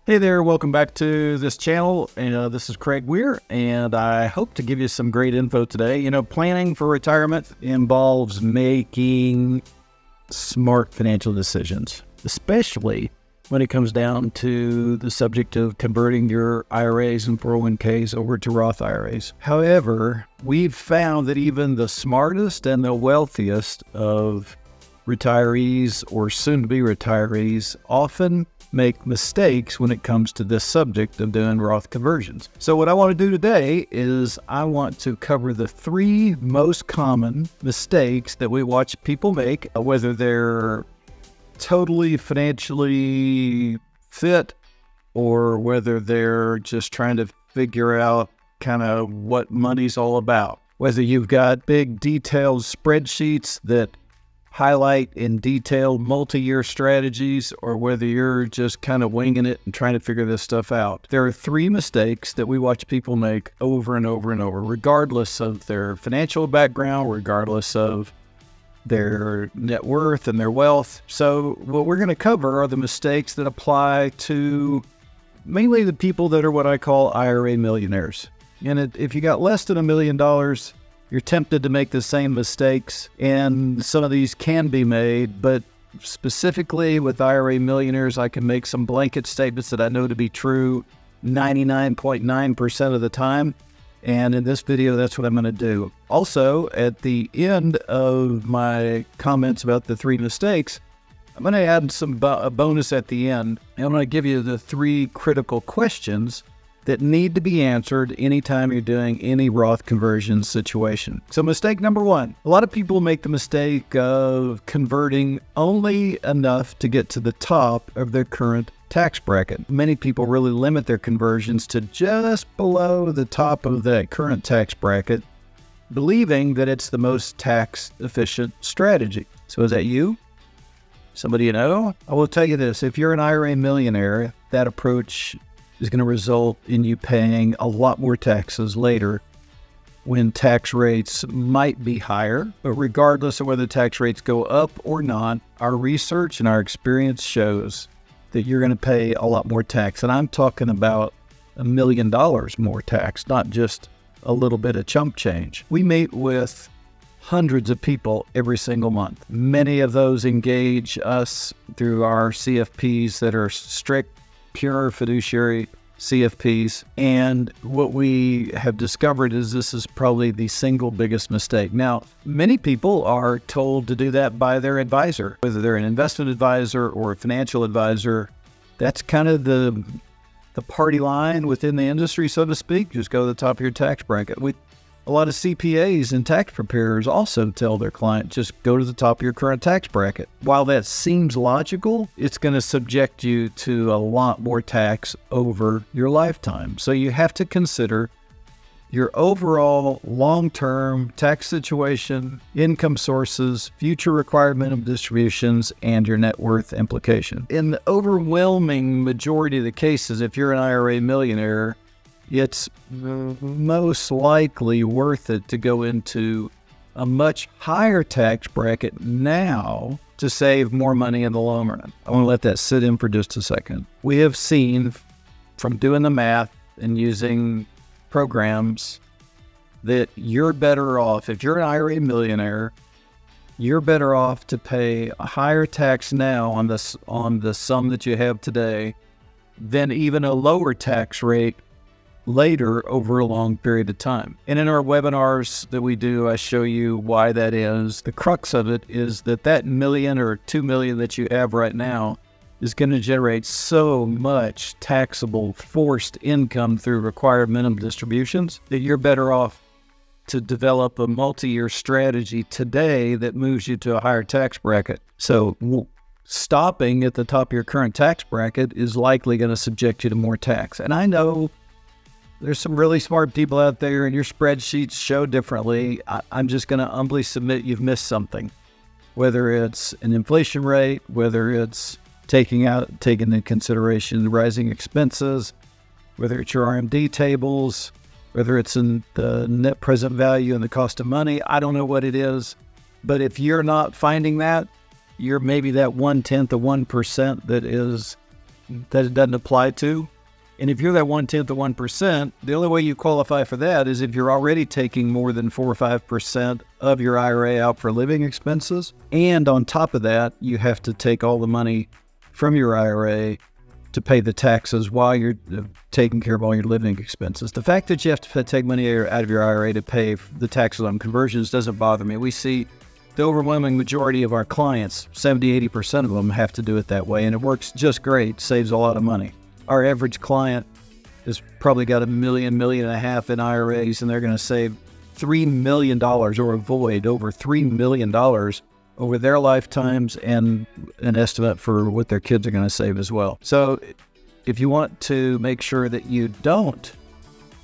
Hey there, welcome back to this channel. This is Craig Weir, and I hope to give you some great info today. You know, planning for retirement involves making smart financial decisions, especially when it comes down to the subject of converting your IRAs and 401ks over to Roth IRAs. However, we've found that even the smartest and the wealthiest of retirees or soon-to-be retirees often make mistakes when it comes to this subject of doing Roth conversions. So what I want to do today is I want to cover the 3 most common mistakes that we watch people make, whether they're totally financially fit or whether they're just trying to figure out kind of what money's all about. Whether you've got big detailed spreadsheets that highlight in detail multi-year strategies, or whether you're just kind of winging it and trying to figure this stuff out. There are 3 mistakes that we watch people make over and over and over, regardless of their financial background, regardless of their net worth and their wealth. So what we're going to cover are the mistakes that apply to mainly the people that are what I call IRA millionaires. And if you got less than $1 million, you're tempted to make the same mistakes, and some of these can be made, but specifically with IRA millionaires, I can make some blanket statements that I know to be true 99.9% of the time. And in this video, that's what I'm going to do. Also, at the end of my comments about the 3 mistakes, I'm going to add a bonus at the end. And I'm going to give you the 3 critical questions that need to be answered anytime you're doing any Roth conversion situation. So mistake number 1, a lot of people make the mistake of converting only enough to get to the top of their current tax bracket. Many people really limit their conversions to just below the top of that current tax bracket, believing that it's the most tax efficient strategy. So is that you? Somebody you know? I will tell you this, if you're an IRA millionaire, that approach is going to result in you paying a lot more taxes later when tax rates might be higher. But regardless of whether tax rates go up or not, our research and our experience shows that you're going to pay a lot more tax. And I'm talking about $1 million more tax, not just a little bit of chump change. We meet with hundreds of people every single month. Many of those engage us through our CFPs that are strict, pure fiduciary CFPs. And what we have discovered is this is probably the single biggest mistake. Now, many people are told to do that by their advisor, whether they're an investment advisor or a financial advisor. That's kind of the party line within the industry, so to speak. Just go to the top of your tax bracket. A lot of CPAs and tax preparers also tell their client, just go to the top of your current tax bracket. While that seems logical, it's going to subject you to a lot more tax over your lifetime. So you have to consider your overall long-term tax situation, income sources, future required minimum distributions, and your net worth implication. In the overwhelming majority of the cases, if you're an IRA millionaire, it's most likely worth it to go into a much higher tax bracket now to save more money in the long run. I want to let that sit in for just a second. We have seen from doing the math and using programs that you're better off, if you're an IRA millionaire, you're better off to pay a higher tax now on the sum that you have today than even a lower tax rate later over a long period of time. And in our webinars that we do, I show you why that is. The crux of it is that $1 million or $2 million that you have right now is going to generate so much taxable forced income through required minimum distributions that you're better off to develop a multi-year strategy today that moves you to a higher tax bracket. So stopping at the top of your current tax bracket is likely going to subject you to more tax. And I know there's some really smart people out there and your spreadsheets show differently. I'm just going to humbly submit you've missed something. Whether it's an inflation rate, whether it's taking into consideration the rising expenses, whether it's your RMD tables, whether it's in the net present value and the cost of money, I don't know what it is. But if you're not finding that, you're maybe that 1/10 of 1% that is that it doesn't apply to. And if you're that 1/10 of 1%, the only way you qualify for that is if you're already taking more than 4 or 5% of your IRA out for living expenses. And on top of that, you have to take all the money from your IRA to pay the taxes while you're taking care of all your living expenses. The fact that you have to take money out of your IRA to pay the taxes on conversions doesn't bother me. We see the overwhelming majority of our clients, 70–80% of them, have to do it that way, and it works just great, saves a lot of money. Our average client has probably got $1 million, $1.5 million in IRAs, and they're going to save $3 million or avoid over $3 million over their lifetimes, and an estimate for what their kids are going to save as well. So if you want to make sure that you don't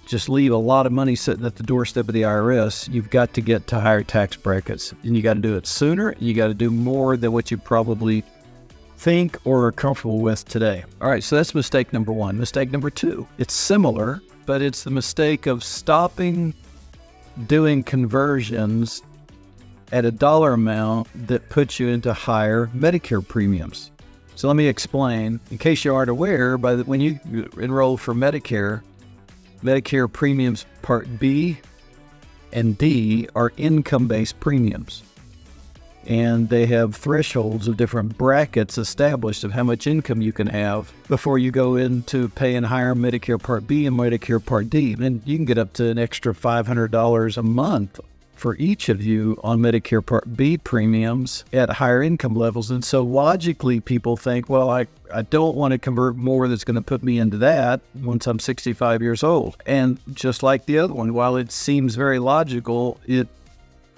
just leave a lot of money sitting at the doorstep of the IRS, you've got to get to higher tax brackets, and you got to do it sooner. You got to do more than what you probably think or are comfortable with today. All right, so that's mistake number one. Mistake number two, it's similar, but it's the mistake of stopping doing conversions at a dollar amount that puts you into higher Medicare premiums. So let me explain. In case you aren't aware, when you enroll for Medicare premiums Part B and D are income-based premiums. And they have thresholds of different brackets established of how much income you can have before you go into paying higher Medicare Part B and Medicare Part D. And you can get up to an extra $500 a month for each of you on Medicare Part B premiums at higher income levels. And so logically, people think, well, I don't want to convert more that's going to put me into that once I'm 65 years old. And just like the other one, while it seems very logical, it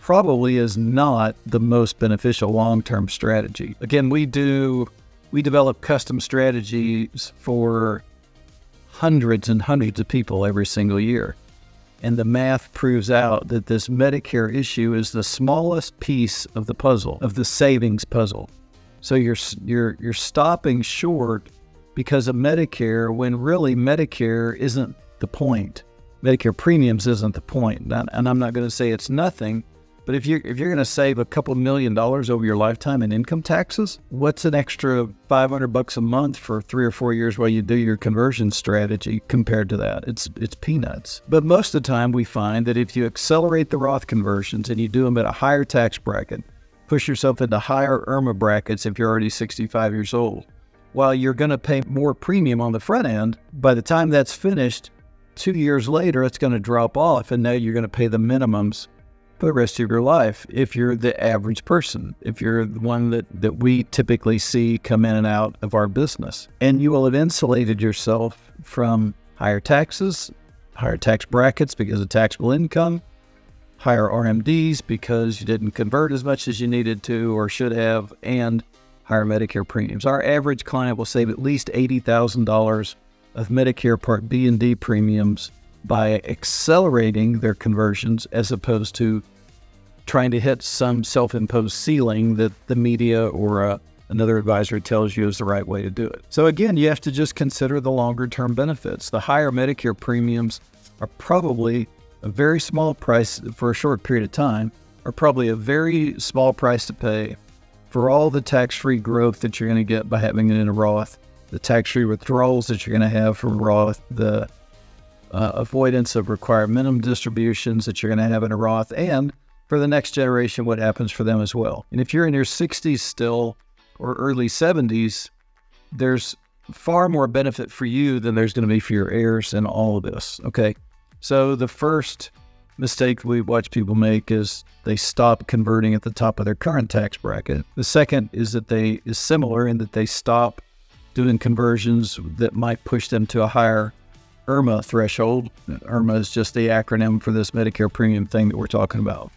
probably is not the most beneficial long-term strategy. Again, we develop custom strategies for hundreds and hundreds of people every single year. And the math proves out that this Medicare issue is the smallest piece of the puzzle, of the savings puzzle. So you're stopping short because of Medicare, when really Medicare isn't the point. Medicare premiums isn't the point. And I'm not going to say it's nothing, but if you're going to save a couple $1 million over your lifetime in income taxes, what's an extra $500 a month for 3 or 4 years while you do your conversion strategy compared to that? It's peanuts. But most of the time we find that if you accelerate the Roth conversions and you do them at a higher tax bracket, push yourself into higher IRMA brackets if you're already 65 years old, while you're going to pay more premium on the front end, by the time that's finished, 2 years later, it's going to drop off, and now you're going to pay the minimums for the rest of your life if you're the average person, if you're the one that we typically see come in and out of our business. And you will have insulated yourself from higher taxes, higher tax brackets because of taxable income, higher RMDs because you didn't convert as much as you needed to or should have, and higher Medicare premiums. Our average client will save at least $80,000 of Medicare Part B and D premiums by accelerating their conversions as opposed to trying to hit some self-imposed ceiling that the media or another advisor tells you is the right way to do it. So again, you have to just consider the longer-term benefits. The higher Medicare premiums are probably a very small price for a short period of time, are probably a very small price to pay for all the tax-free growth that you're going to get by having it in a Roth, the tax-free withdrawals that you're going to have from Roth, the avoidance of required minimum distributions that you're going to have in a Roth, and for the next generation, what happens for them as well. And if you're in your 60s still or early 70s, there's far more benefit for you than there's going to be for your heirs in all of this. Okay, so the first mistake we watch people make is they stop converting at the top of their current tax bracket. The second is similar in that they stop doing conversions that might push them to a higher IRMA threshold. IRMA is just the acronym for this Medicare premium thing that we're talking about.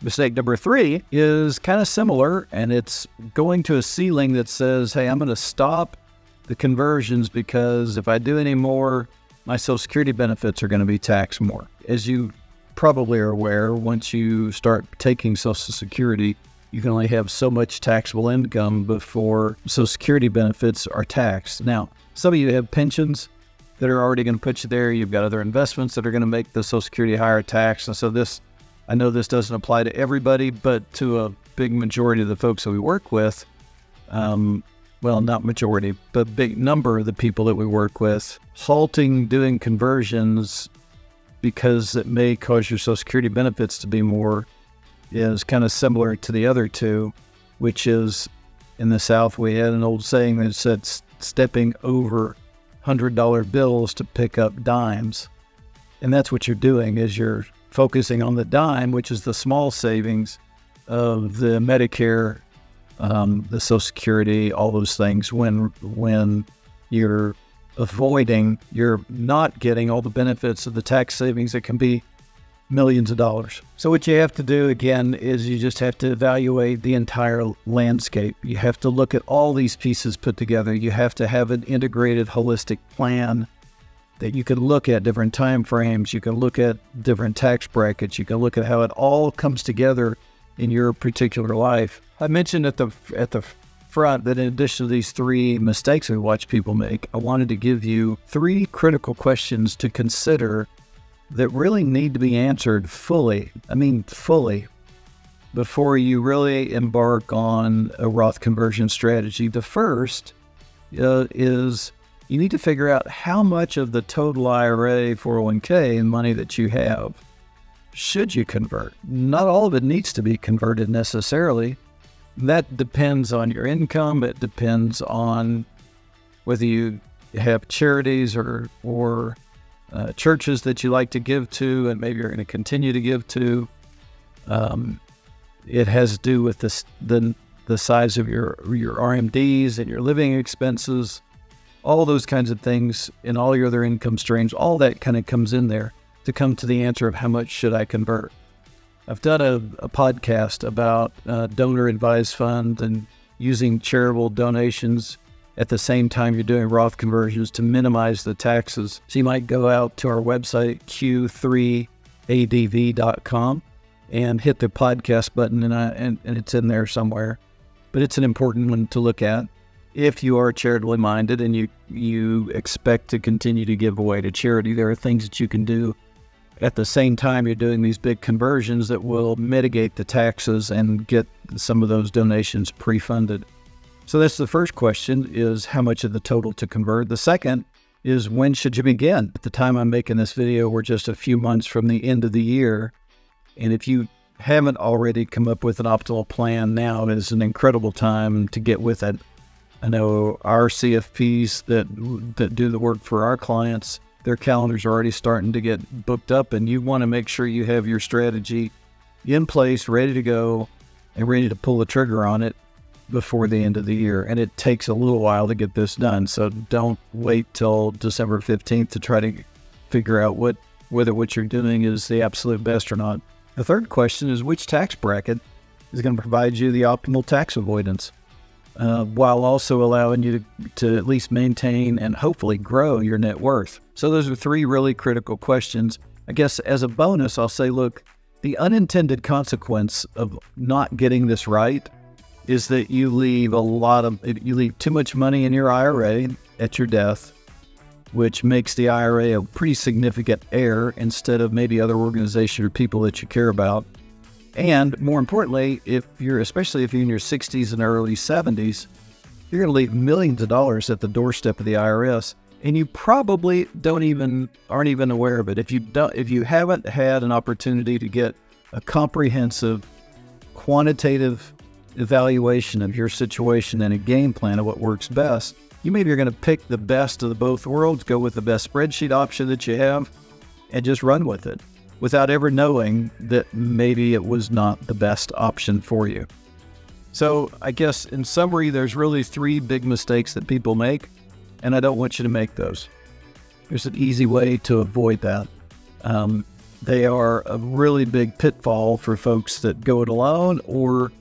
Mistake number 3 is kind of similar, and it's going to a ceiling that says, hey, I'm going to stop the conversions because if I do any more, my Social Security benefits are going to be taxed more. As you probably are aware, once you start taking Social Security, you can only have so much taxable income before Social Security benefits are taxed. Now, some of you have pensions that are already going to put you there. You've got other investments that are going to make the Social Security higher tax. And so I know this doesn't apply to everybody, but to a big majority of the folks that we work with, well, not majority, but big number of the people that we work with, halting doing conversions because it may cause your Social Security benefits to be more is kind of similar to the other two, which is in the South, we had an old saying that said stepping over $100 bills to pick up dimes. And that's what you're doing, is you're focusing on the dime, which is the small savings of the Medicare, the Social Security, all those things, when you're avoiding, you're not getting all the benefits of the tax savings that can be millions of dollars. So what you have to do, again, is you just have to evaluate the entire landscape. You have to look at all these pieces put together. You have to have an integrated, holistic plan that you can look at different time frames. You can look at different tax brackets. You can look at how it all comes together in your particular life. I mentioned at the front that in addition to these 3 mistakes we watch people make, I wanted to give you 3 critical questions to consider that really need to be answered fully, before you really embark on a Roth conversion strategy. The first is you need to figure out how much of the total IRA, 401k, and money that you have should you convert. Not all of it needs to be converted necessarily. That depends on your income. It depends on whether you have charities or churches that you like to give to, and maybe you're going to continue to give to. It has to do with the size of your RMDs and your living expenses, all those kinds of things, and all your other income streams. All that kind of comes in there to come to the answer of how much should I convert. I've done a podcast about donor advised funds and using charitable donations at the same time you're doing Roth conversions to minimize the taxes. So you might go out to our website, q3adv.com, and hit the podcast button, and it's in there somewhere. But it's an important one to look at if you are charitably minded and you expect to continue to give away to charity. There are things that you can do at the same time you're doing these big conversions that will mitigate the taxes and get some of those donations pre-funded. So that's the first question, is how much of the total to convert. The second is, when should you begin? At the time I'm making this video, we're just a few months from the end of the year. And if you haven't already come up with an optimal plan, now is an incredible time to get with it. I know our CFPs that do the work for our clients, their calendars are already starting to get booked up, and you want to make sure you have your strategy in place, ready to go, and ready to pull the trigger on it before the end of the year. And it takes a little while to get this done, so don't wait till December 15th to try to figure out whether what you're doing is the absolute best or not. The third question is, which tax bracket is going to provide you the optimal tax avoidance, while also allowing you to at least maintain and hopefully grow your net worth. So those are 3 really critical questions. I guess as a bonus, I'll say, look, the unintended consequence of not getting this right is that you leave too much money in your IRA at your death, which makes the IRA a pretty significant heir instead of maybe other organizations or people that you care about. And more importantly, especially if you're in your 60s and early 70s, you're going to leave millions of dollars at the doorstep of the IRS, and you probably aren't even aware of it. If you haven't had an opportunity to get a comprehensive, quantitative evaluation of your situation and a game plan of what works best, you maybe are going to pick the best of both worlds, go with the best spreadsheet option that you have, and just run with it, without ever knowing that maybe it was not the best option for you. So I guess in summary, there's really 3 big mistakes that people make, and I don't want you to make those. There's an easy way to avoid that. They are a really big pitfall for folks that go it alone or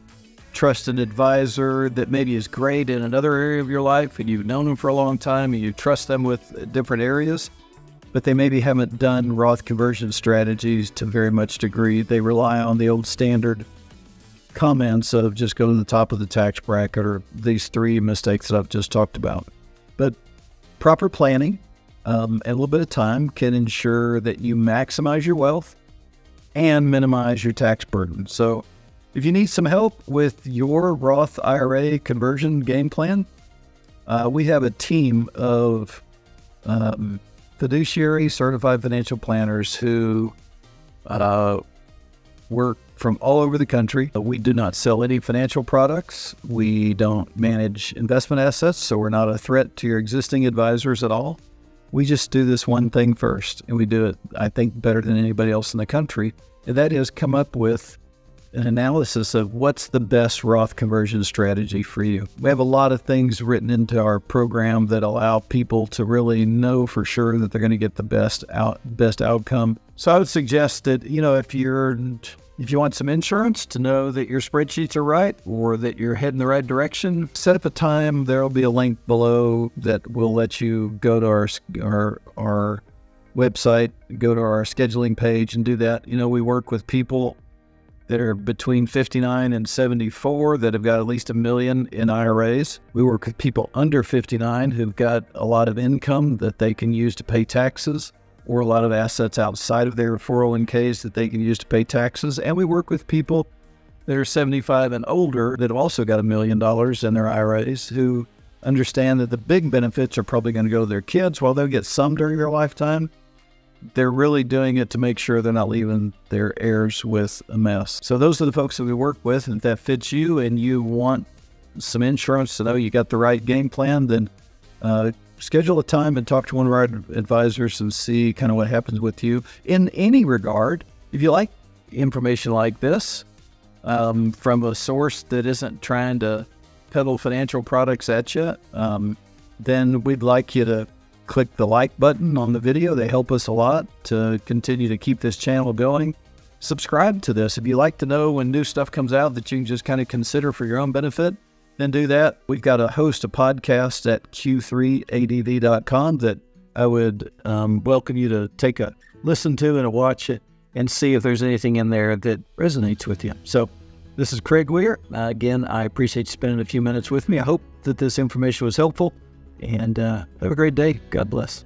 trust an advisor that maybe is great in another area of your life and you've known them for a long time and you trust them with different areas, but they maybe haven't done Roth conversion strategies to very much degree. They rely on the old standard comments of just go to the top of the tax bracket, or these 3 mistakes that I've just talked about. But proper planning and a little bit of time can ensure that you maximize your wealth and minimize your tax burden. So if you need some help with your Roth IRA conversion game plan, We have a team of fiduciary certified financial planners who work from all over the country. We do not sell any financial products. We don't manage investment assets, so we're not a threat to your existing advisors at all. We just do this one thing first, and we do it, I think, better than anybody else in the country, and that is come up with an analysis of what's the best Roth conversion strategy for you. We have a lot of things written into our program that allow people to really know for sure that they're going to get the best outcome. So I would suggest that, if you want some insurance to know that your spreadsheets are right or that you're heading the right direction, set up a time. There'll be a link below that will let you go to our website, go to our scheduling page and do that. We work with people that are between 59 and 74 that have got at least $1 million in IRAs. We work with people under 59 who've got a lot of income that they can use to pay taxes, or a lot of assets outside of their 401ks that they can use to pay taxes. And we work with people that are 75 and older that have also got $1 million in their IRAs who understand that the big benefits are probably going to go to their kids. While they'll get some during their lifetime, they're really doing it to make sure they're not leaving their heirs with a mess. So those are the folks that we work with. And if that fits you and you want some insurance to know you got the right game plan, then schedule a time and talk to one of our advisors and see kind of what happens with you. In any regard, if you like information like this from a source that isn't trying to peddle financial products at you, then we'd like you to click the like button on the video. They help us a lot to continue to keep this channel going. Subscribe to this. If you like to know when new stuff comes out that you can just kind of consider for your own benefit, then do that. We've got a host of podcasts at q3adv.com that I would welcome you to take a listen to and a watch it and see if there's anything in there that resonates with you. So this is Craig Weir. Again, I appreciate you spending a few minutes with me. I hope that this information was helpful, and have a great day. God bless.